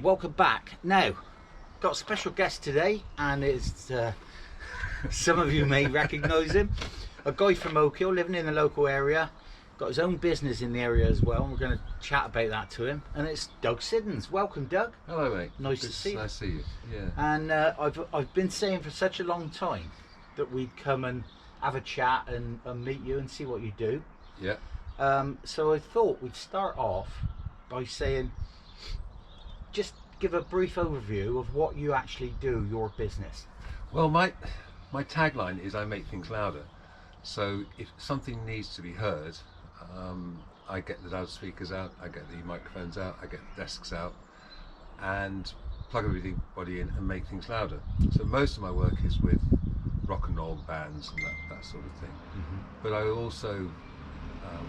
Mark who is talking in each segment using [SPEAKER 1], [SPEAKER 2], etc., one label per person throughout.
[SPEAKER 1] welcome back. Now, got a special guest today, and it's some of you may recognise him. A guy from Oak Hill, living in the local area, got his own business in the area as well, and we're going to chat about that to him. And it's Doug Siddons. Welcome, Doug.
[SPEAKER 2] Hello, mate.
[SPEAKER 1] Nice to see you.
[SPEAKER 2] Nice to see you. Yeah.
[SPEAKER 1] And I've been saying for such a long time that we'd come and have a chat and meet you and see what you do.
[SPEAKER 2] Yeah.
[SPEAKER 1] So I thought we'd start off by saying, just give a brief overview of what you actually do, your business.
[SPEAKER 2] Well, my tagline is I make things louder. So if something needs to be heard, I get the loudspeakers out, I get the microphones out, I get the desks out, and plug everybody in and make things louder. So most of my work is with rock and roll bands and that sort of thing.
[SPEAKER 1] Mm-hmm.
[SPEAKER 2] But I also,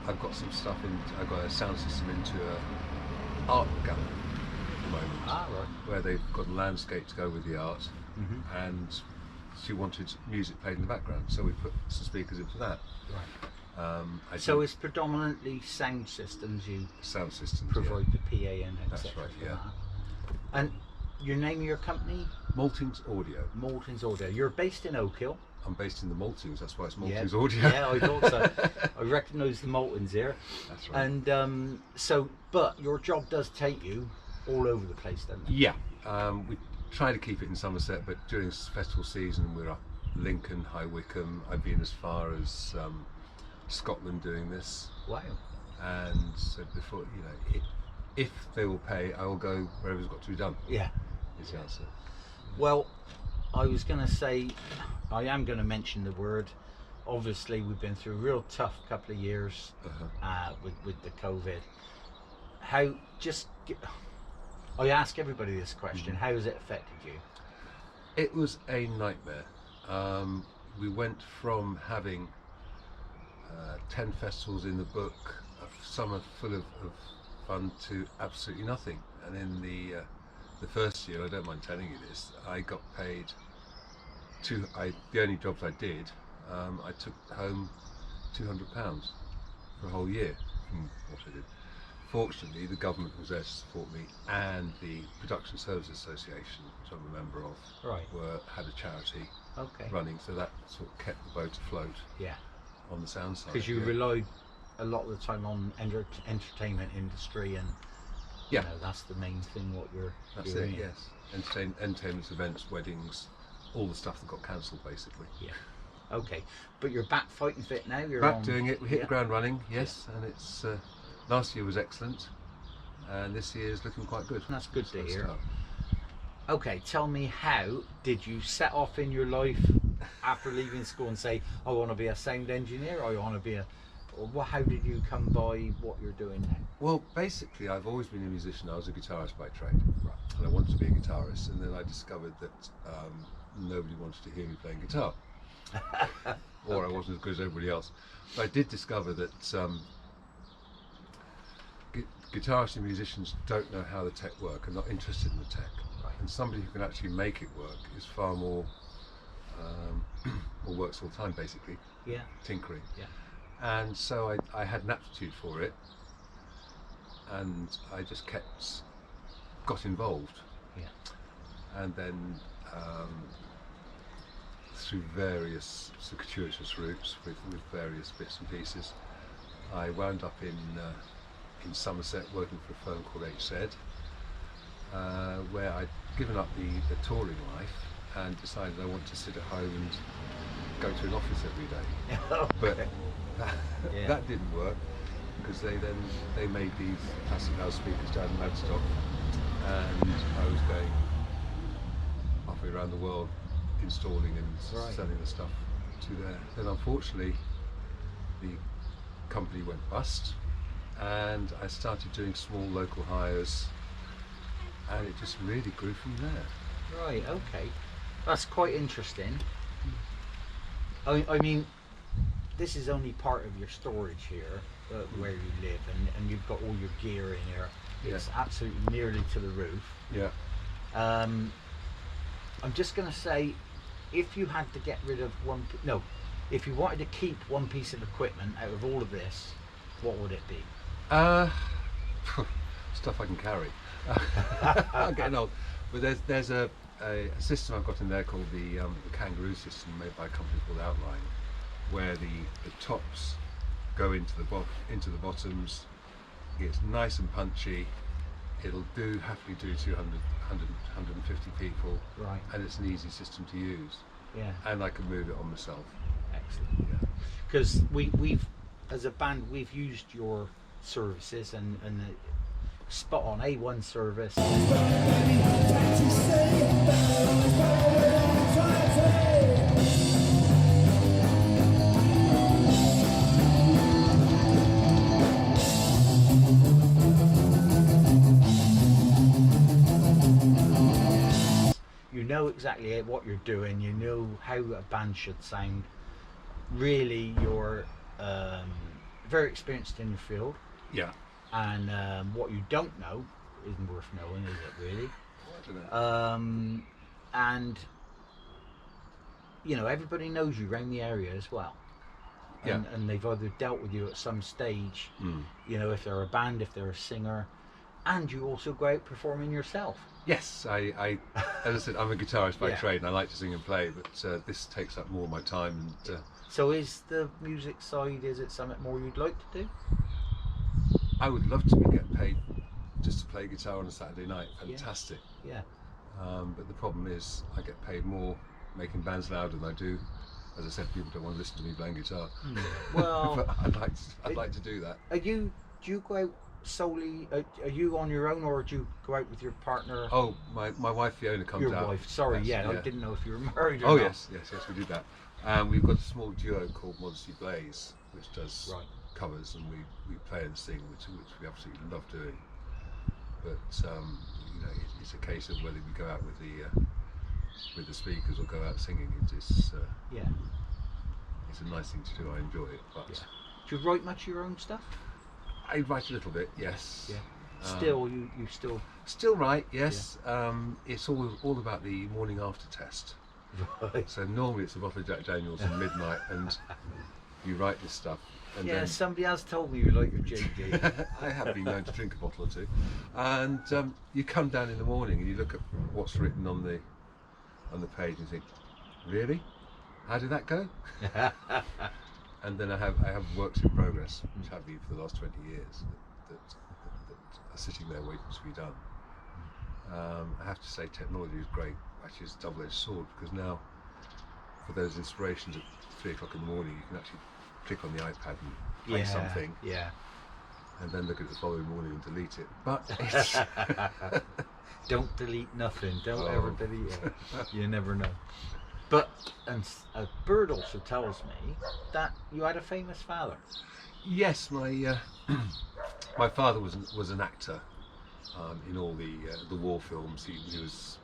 [SPEAKER 2] I've got some stuff in. I've got a sound system into a art gallery at the moment,
[SPEAKER 1] Right.
[SPEAKER 2] where they've got a landscape to go with the art,
[SPEAKER 1] Mm-hmm.
[SPEAKER 2] and she wanted music played in the background, so we put some speakers in for that.
[SPEAKER 1] Right.
[SPEAKER 2] So
[SPEAKER 1] it's predominantly sound systems you
[SPEAKER 2] sound systems.
[SPEAKER 1] provide the PA and
[SPEAKER 2] That's
[SPEAKER 1] etc.
[SPEAKER 2] right,
[SPEAKER 1] for
[SPEAKER 2] yeah.
[SPEAKER 1] that. And your name of your company?
[SPEAKER 2] Maltings Audio.
[SPEAKER 1] Maltings Audio. You're based in Oak Hill.
[SPEAKER 2] I'm based in the Maltings, that's why it's
[SPEAKER 1] Yeah.
[SPEAKER 2] Maltings Audio.
[SPEAKER 1] Yeah, I thought so. I recognise the Maltings here.
[SPEAKER 2] That's right.
[SPEAKER 1] And but your job does take you all over the place, doesn't it?
[SPEAKER 2] Yeah, we try to keep it in Somerset, but during festival season we're up Lincoln, High Wycombe. I've been as far as Scotland doing this,
[SPEAKER 1] Wow.
[SPEAKER 2] and said before, you know, if they will pay, I will go wherever's got to be done.
[SPEAKER 1] Yeah.
[SPEAKER 2] Is the answer.
[SPEAKER 1] Well, I was going to say, I am going to mention the word. Obviously, we've been through a real tough couple of years with the COVID. I ask everybody this question: how has it affected you?
[SPEAKER 2] It was a nightmare. We went from having 10 festivals in the book, a summer full of fun, to absolutely nothing. And in the first year, I don't mind telling you this, I got paid the only jobs I did, I took home £200 for a whole year from what I did. Fortunately, the government was there to support me, and the Production Services Association, which I'm a member of,
[SPEAKER 1] Right.
[SPEAKER 2] had a charity
[SPEAKER 1] Okay.
[SPEAKER 2] running, so that sort of kept the boat afloat
[SPEAKER 1] Yeah.
[SPEAKER 2] on the sound side.
[SPEAKER 1] Because you
[SPEAKER 2] yeah.
[SPEAKER 1] relied a lot of the time on entertainment industry, and
[SPEAKER 2] Yeah.
[SPEAKER 1] you know, that's the main thing. What you're
[SPEAKER 2] That's
[SPEAKER 1] doing.
[SPEAKER 2] it, yes. Entertainments, events, weddings, all the stuff that got cancelled, basically.
[SPEAKER 1] Yeah. Okay, but you're back fighting fit now. You're
[SPEAKER 2] Back
[SPEAKER 1] on,
[SPEAKER 2] doing it, we hit
[SPEAKER 1] yeah.
[SPEAKER 2] the ground running, yes, and it's last year was excellent, and this year is looking quite good.
[SPEAKER 1] That's good to
[SPEAKER 2] So
[SPEAKER 1] hear.
[SPEAKER 2] start.
[SPEAKER 1] Okay, tell me, how did you set off in your life after leaving school and say, I want to be a sound engineer, or I want to be how did you come by what you're doing now?
[SPEAKER 2] Well, basically, I've always been a musician. I was a guitarist by trade, and I wanted to be a guitarist, and then I discovered that nobody wanted to hear me playing guitar, or I wasn't as good as everybody else. But I did discover that guitarists and musicians don't know how the tech work, and not interested in the tech.
[SPEAKER 1] Right.
[SPEAKER 2] And somebody who can actually make it work is far more, or works all the time, basically,
[SPEAKER 1] Yeah.
[SPEAKER 2] tinkering.
[SPEAKER 1] Yeah.
[SPEAKER 2] And so I had an aptitude for it, and I just got involved.
[SPEAKER 1] Yeah.
[SPEAKER 2] And then through various circuitous routes with various bits and pieces, I wound up in Somerset working for a firm called HZ, where I'd given up the touring life and decided I want to sit at home and go to an office every day. But
[SPEAKER 1] Yeah.
[SPEAKER 2] that didn't work, because they made these plastic loudspeakers down in Madstock, and I was going halfway around the world installing and
[SPEAKER 1] Right.
[SPEAKER 2] selling the stuff to there. Then unfortunately the company went bust, and I started doing small local hires, and it just really grew from there.
[SPEAKER 1] Right, okay. That's quite interesting. I mean, this is only part of your storage here, where you live, and you've got all your gear in here. It's absolutely nearly to the roof.
[SPEAKER 2] Yeah.
[SPEAKER 1] I'm just going to say, if you had to get rid of if you wanted to keep one piece of equipment out of all of this, what would it be?
[SPEAKER 2] stuff I can carry. I'm getting old. But there's a system I've got in there called the kangaroo system, made by a company called Outline, where the tops go into the bottoms. It's nice and punchy. It'll happily do 200, 150 people,
[SPEAKER 1] Right.
[SPEAKER 2] and it's an easy system to use.
[SPEAKER 1] Yeah.
[SPEAKER 2] And I can move it on myself.
[SPEAKER 1] Excellent.
[SPEAKER 2] Yeah.
[SPEAKER 1] Because we've, as a band, we've used your services and spot on A1 service. You know exactly what you're doing. You know how a band should sound. Really, you're very experienced in your field.
[SPEAKER 2] Yeah.
[SPEAKER 1] And what you don't know isn't worth knowing, is it really?
[SPEAKER 2] I don't know.
[SPEAKER 1] And you know, everybody knows you around the area as well. And,
[SPEAKER 2] Yeah.
[SPEAKER 1] and they've either dealt with you at some stage,
[SPEAKER 2] Mm.
[SPEAKER 1] you know, if they're a band, if they're a singer, and you also go out performing yourself.
[SPEAKER 2] Yes, I as I said, I'm a guitarist by
[SPEAKER 1] Yeah.
[SPEAKER 2] trade, and I like to sing and play, but this takes up more of my time. And
[SPEAKER 1] So is the music side, is it something more you'd like to do?
[SPEAKER 2] I would love to get paid just to play guitar on a Saturday night. Fantastic.
[SPEAKER 1] Yeah.
[SPEAKER 2] But the problem is, I get paid more making bands louder than I do. As I said, people don't want to listen to me playing guitar.
[SPEAKER 1] Well,
[SPEAKER 2] But I'd like to do that.
[SPEAKER 1] do you go out solely, are you on your own, or do you go out with your partner?
[SPEAKER 2] Oh, my wife Fiona comes
[SPEAKER 1] Your
[SPEAKER 2] out.
[SPEAKER 1] wife, sorry,
[SPEAKER 2] Yes,
[SPEAKER 1] I didn't know if you were married or
[SPEAKER 2] Oh
[SPEAKER 1] not.
[SPEAKER 2] yes, we do that. We've got a small duo called Modesty Blaze, which does
[SPEAKER 1] Right.
[SPEAKER 2] covers, and we play and sing, which we absolutely love doing. But you know, it's a case of whether we go out with the speakers or go out singing.
[SPEAKER 1] Yeah.
[SPEAKER 2] It's a nice thing to do. I enjoy it. But
[SPEAKER 1] Yeah. Do you write much of your own stuff?
[SPEAKER 2] I write a little bit, yes.
[SPEAKER 1] Yeah. Still, you still.
[SPEAKER 2] Still write, yes. It's all about the morning after test.
[SPEAKER 1] Right.
[SPEAKER 2] So normally it's a bottle of Jack Daniels at midnight, and you write this stuff. And
[SPEAKER 1] Yeah,
[SPEAKER 2] then
[SPEAKER 1] somebody has told me you like your JD.
[SPEAKER 2] I have been known to drink a bottle or two, and you come down in the morning and you look at what's written on the page and you think, really, how did that go? And then I have works in progress, which have been for the last 20 years, that are sitting there waiting to be done. I have to say, technology is great. Actually, it's a double-edged sword, because now, for those inspirations at 3 o'clock in the morning, you can actually click on the iPad and play something,
[SPEAKER 1] Yeah.
[SPEAKER 2] and then look at it the following morning and delete it. But it's
[SPEAKER 1] Don't delete nothing. Don't
[SPEAKER 2] Oh.
[SPEAKER 1] ever delete it. You never know. But a bird also tells me that you had a famous father.
[SPEAKER 2] yes, my my father was an actor in all the war films. He was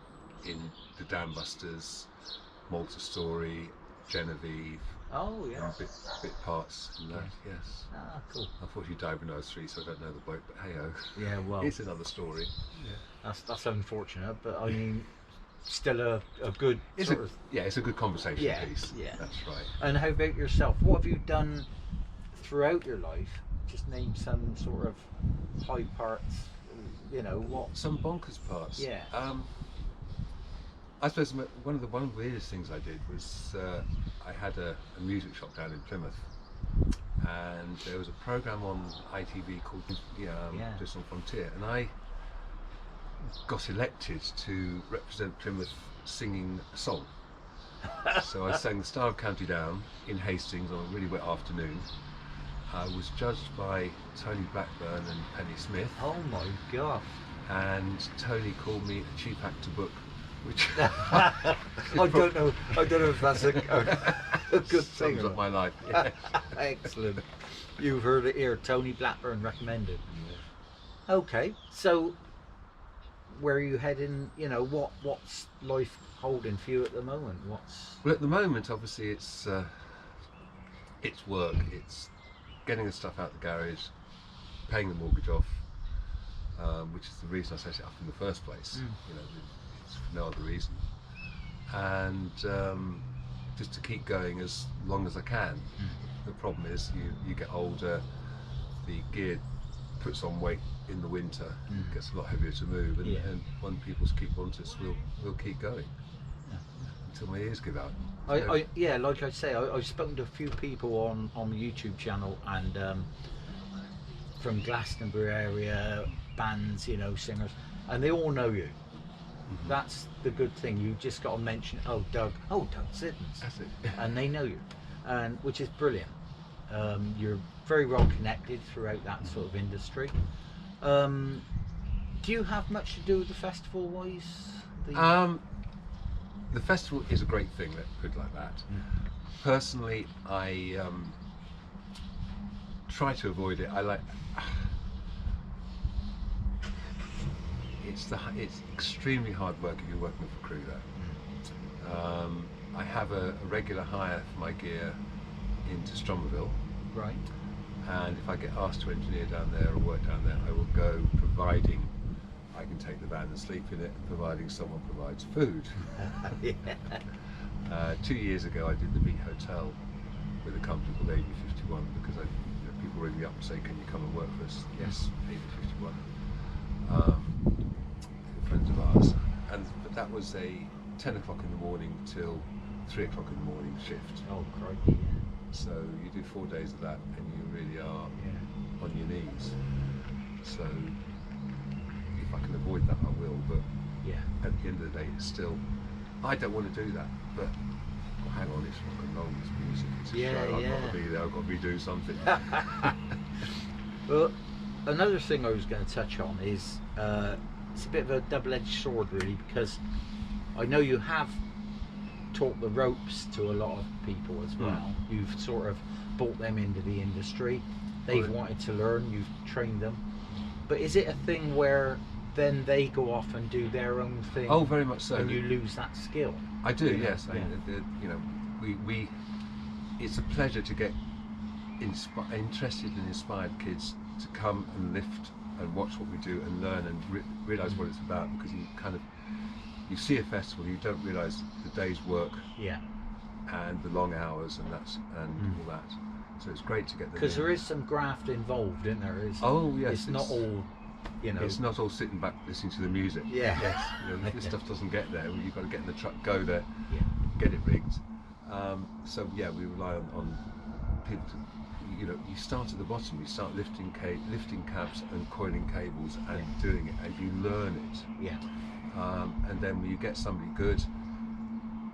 [SPEAKER 2] in the Dam Busters, Malta Story, Genevieve,
[SPEAKER 1] Oh yeah.
[SPEAKER 2] and bit parts in that. Yes.
[SPEAKER 1] Ah, cool.
[SPEAKER 2] Unfortunately, he died when I was 3, so I don't know the bloke. But hey ho,
[SPEAKER 1] Yeah, well,
[SPEAKER 2] it's another story.
[SPEAKER 1] that's unfortunate, but I mean, still a good
[SPEAKER 2] It's
[SPEAKER 1] sort of.
[SPEAKER 2] it's a good conversation
[SPEAKER 1] Yeah,
[SPEAKER 2] piece.
[SPEAKER 1] yeah.
[SPEAKER 2] That's right.
[SPEAKER 1] And how about yourself? What have you done throughout your life? Just name some sort of high parts. You know what?
[SPEAKER 2] Some bonkers parts.
[SPEAKER 1] Yeah.
[SPEAKER 2] I suppose one of the weirdest things I did was I had a music shop down in Plymouth, and there was a program on ITV called Just on Frontier, and I got elected to represent Plymouth singing a song. So I sang the Star of County Down in Hastings on a really wet afternoon. I was judged by Tony Blackburn and Penny Smith,
[SPEAKER 1] Oh my gosh!
[SPEAKER 2] and Tony called me a cheap actor book, which
[SPEAKER 1] I don't know if that's a good thing.
[SPEAKER 2] sums
[SPEAKER 1] or
[SPEAKER 2] up my
[SPEAKER 1] not.
[SPEAKER 2] life. Yeah.
[SPEAKER 1] Excellent. You've heard it here. Tony Blackburn recommended. Okay, so where are you heading? You know, what's life holding for you at the moment?
[SPEAKER 2] Well, at the moment, obviously, it's work. It's getting the stuff out the garage, paying the mortgage off, which is the reason I set it up in the first place. You know, it's for no other reason, and just to keep going as long as I can. The problem is, you get older, the gear puts on weight in the winter,
[SPEAKER 1] Mm.
[SPEAKER 2] it gets a lot heavier to move, and,
[SPEAKER 1] Yeah.
[SPEAKER 2] and when people keep on to us, we'll keep going until my ears give out.
[SPEAKER 1] Yeah, like I say, I've spoken to a few people on the YouTube channel, and from Glastonbury area, bands, you know, singers, and they all know you.
[SPEAKER 2] Mhm.
[SPEAKER 1] That's the good thing. You just got to mention, Doug Siddons,
[SPEAKER 2] That's it.
[SPEAKER 1] and they know you, and which is brilliant. You're very well connected throughout that sort of industry. Do you have much to do with the festival wise?
[SPEAKER 2] The festival is a great thing, let's put it like that. Personally, I try to avoid it. I like it's extremely hard work if you're working with a crew there. I have a regular hire for my gear into Stromerville,
[SPEAKER 1] Right.
[SPEAKER 2] and if I get asked to engineer down there or work down there, I will go, providing I can take the van and sleep in it, and providing someone provides food.
[SPEAKER 1] Yeah.
[SPEAKER 2] 2 years ago, I did the Beat Hotel with a company called AB51 because people ring me up and say, "Can you come and work for us?" Yes, AB51. Friends of ours, but that was a 10 o'clock in the morning till 3 o'clock in the morning shift.
[SPEAKER 1] Oh, crikey.
[SPEAKER 2] So you do 4 days of that, and you really are
[SPEAKER 1] Yeah.
[SPEAKER 2] on your knees. So if I can avoid that, I will. But
[SPEAKER 1] Yeah.
[SPEAKER 2] at the end of the day, it's still, I don't want to do that. But well, hang on, it's rock and roll, it's music, it's a
[SPEAKER 1] Yeah,
[SPEAKER 2] show. I've got
[SPEAKER 1] yeah.
[SPEAKER 2] to be there. I've got to be doing something.
[SPEAKER 1] Well, another thing I was going to touch on is it's a bit of a double-edged sword, really, because I know you have taught the ropes to a lot of people as well. You've sort of brought them into the industry. They've wanted to learn. You've trained them. But is it a thing where then they go off and do their own thing?
[SPEAKER 2] Oh, very much so.
[SPEAKER 1] And you lose that skill?
[SPEAKER 2] I do,
[SPEAKER 1] You know?
[SPEAKER 2] yes. I mean, you know, we it's a pleasure to get interested and inspired kids to come and lift and watch what we do and learn and realise what it's about, because you see a festival, you don't realise the day's work and the long hours and all that. So it's great to get them.
[SPEAKER 1] Because there is some graft involved, isn't there?
[SPEAKER 2] Oh yes,
[SPEAKER 1] it's not all, you know.
[SPEAKER 2] It's not all sitting back listening to the music.
[SPEAKER 1] Yeah.
[SPEAKER 2] Yes. You know, this stuff doesn't get there. You've got to get in the truck, go there,
[SPEAKER 1] Yeah.
[SPEAKER 2] get it rigged. So yeah, we rely on people to, you know, you start at the bottom. You start lifting cabs and coiling cables and doing it, and you learn it.
[SPEAKER 1] Yeah.
[SPEAKER 2] And then when you get somebody good,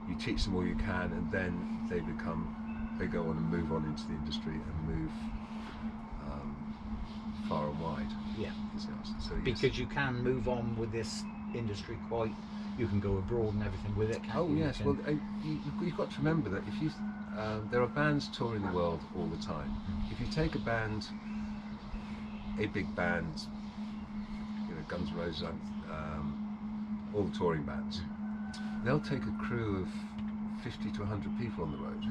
[SPEAKER 2] you teach them all you can, and then they go on and move on into the industry and move far and wide.
[SPEAKER 1] Yeah.
[SPEAKER 2] So, yes.
[SPEAKER 1] Because you can move on with this industry you can go abroad and everything with it, can't
[SPEAKER 2] Oh
[SPEAKER 1] you?
[SPEAKER 2] yes, well you've got to remember that if there are bands touring the world all the time. If you take a big band, you know, Guns N' Roses, all the touring bands, they'll take a crew of 50 to 100 people on the road,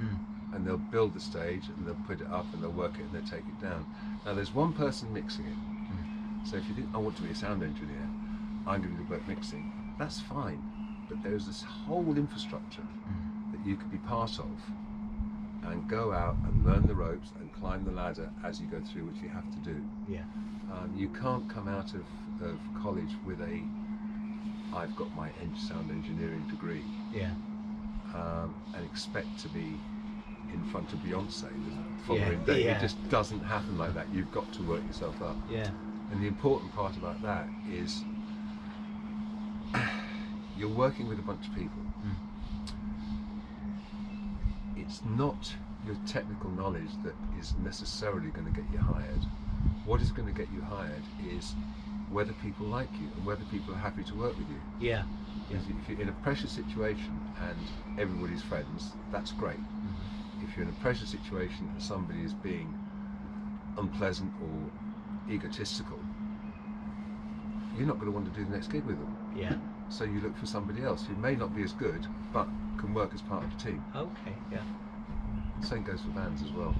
[SPEAKER 2] and they'll build the stage and they'll put it up and they'll work it and they'll take it down. Now there's one person mixing it, so if you think, I want to be a sound engineer, I'm going to do work mixing, that's fine, but there's this whole infrastructure that you could be part of and go out and learn the ropes and climb the ladder as you go through, which you have to do.
[SPEAKER 1] Yeah.
[SPEAKER 2] You can't come out of college with I've got my sound engineering degree, and expect to be in front of Beyonce the following day. It just doesn't happen like that. You've got to work yourself up.
[SPEAKER 1] Yeah.
[SPEAKER 2] And the important part about that is you're working with a bunch of people. It's not your technical knowledge that is necessarily going to get you hired. What is going to get you hired is whether people like you and whether people are happy to work with you.
[SPEAKER 1] Yeah.
[SPEAKER 2] If you're in a pressure situation and everybody's friends, that's great. If you're in a pressure situation and somebody is being unpleasant or egotistical, you're not going to want to do the next gig with them.
[SPEAKER 1] Yeah.
[SPEAKER 2] So you look for somebody else who may not be as good, but can work as part of the team.
[SPEAKER 1] Okay. Yeah.
[SPEAKER 2] Same goes for bands as well.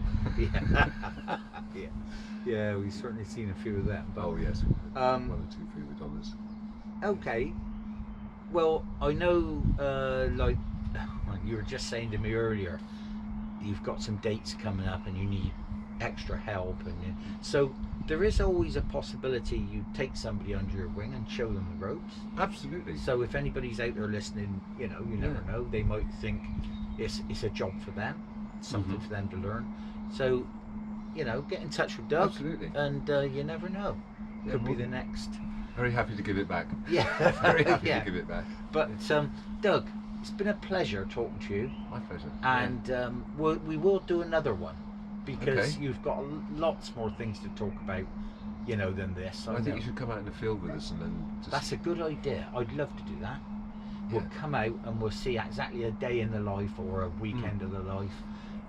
[SPEAKER 1] Yeah. Yeah. We've certainly seen a few of them. But,
[SPEAKER 2] oh yes, one or two prima donnas.
[SPEAKER 1] Okay. Well, I know, like you were just saying to me earlier, you've got some dates coming up and you need extra help, and so there is always a possibility you take somebody under your wing and show them the ropes.
[SPEAKER 2] Absolutely.
[SPEAKER 1] So if anybody's out there listening, you know, you never know, they might think it's a job for them, something for them to learn. So, you know, get in touch with Doug.
[SPEAKER 2] Absolutely.
[SPEAKER 1] And you never know, could be the next.
[SPEAKER 2] Very happy to give it back.
[SPEAKER 1] Yeah.
[SPEAKER 2] Very happy to give it back.
[SPEAKER 1] But Doug, it's been a pleasure talking to you.
[SPEAKER 2] My pleasure.
[SPEAKER 1] And we will do another one, because you've got lots more things to talk about, you know, than this.
[SPEAKER 2] I think you should come out in the field with us and then just...
[SPEAKER 1] That's a good idea. I'd love to do that. We'll come out and we'll see exactly a day in the life or a weekend of the life,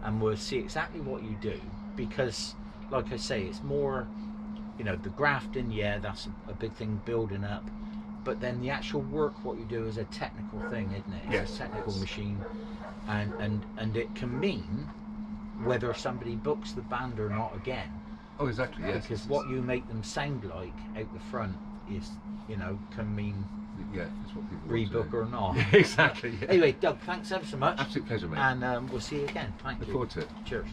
[SPEAKER 1] and we'll see exactly what you do, because like I say, it's more, you know, the grafting, that's a big thing, building up, but then the actual work, what you do, is a technical thing, isn't it? It's a technical machine, and it can mean whether somebody books the band or not again.
[SPEAKER 2] Oh, exactly, yes.
[SPEAKER 1] Because what you make them sound like out the front is, you know, can mean
[SPEAKER 2] it's what people
[SPEAKER 1] rebook or not.
[SPEAKER 2] Exactly. Yeah.
[SPEAKER 1] Anyway, Doug, thanks ever so much.
[SPEAKER 2] Absolute pleasure, mate.
[SPEAKER 1] And we'll see you again. Thank you.
[SPEAKER 2] Look forward to it.
[SPEAKER 1] Cheers.